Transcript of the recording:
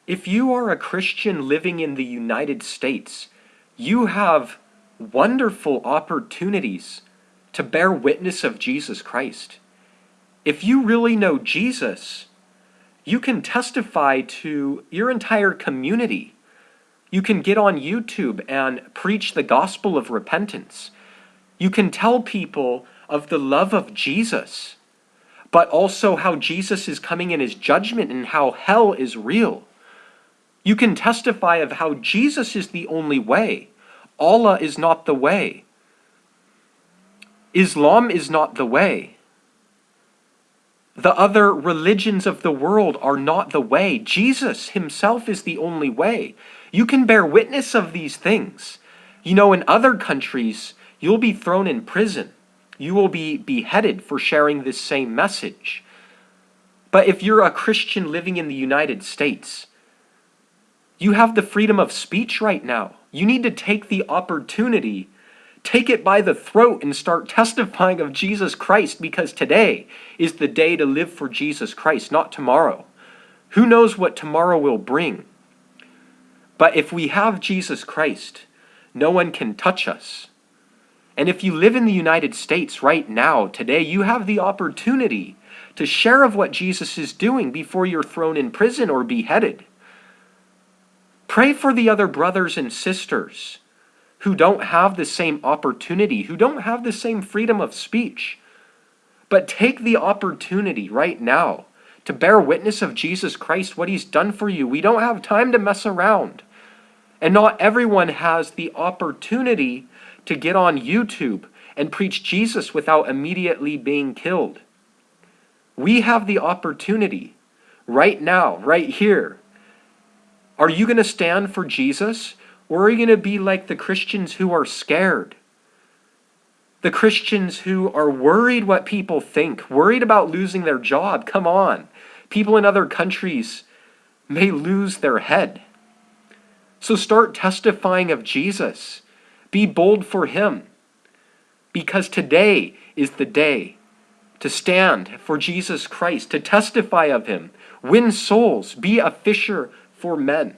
If you are a Christian living in the United States, you have wonderful opportunities to bear witness of Jesus Christ. If you really know Jesus, you can testify to your entire community. You can get on YouTube and preach the gospel of repentance. You can tell people of the love of Jesus, but also how Jesus is coming in his judgment and how hell is real. You can testify of how Jesus is the only way. Allah is not the way. Islam is not the way. The other religions of the world are not the way. Jesus himself is the only way. You can bear witness of these things. You know, in other countries, you'll be thrown in prison. You will be beheaded for sharing this same message. But if you're a Christian living in the United States, you have the freedom of speech right now. You need to take the opportunity, take it by the throat, and start testifying of Jesus Christ, because today is the day to live for Jesus Christ, not tomorrow. Who knows what tomorrow will bring? But if we have Jesus Christ, no one can touch us. And if you live in the United States right now, today, you have the opportunity to share of what Jesus is doing before you're thrown in prison or beheaded. Pray for the other brothers and sisters who don't have the same opportunity, who don't have the same freedom of speech. But take the opportunity right now to bear witness of Jesus Christ, what he's done for you. We don't have time to mess around. And not everyone has the opportunity to get on YouTube and preach Jesus without immediately being killed. We have the opportunity right now, right here. Are you going to stand for Jesus, or are you going to be like the Christians who are scared? The Christians who are worried what people think, worried about losing their job. Come on. People in other countries may lose their head. So start testifying of Jesus. Be bold for him. Because today is the day to stand for Jesus Christ, to testify of him, win souls, be a fisher for men.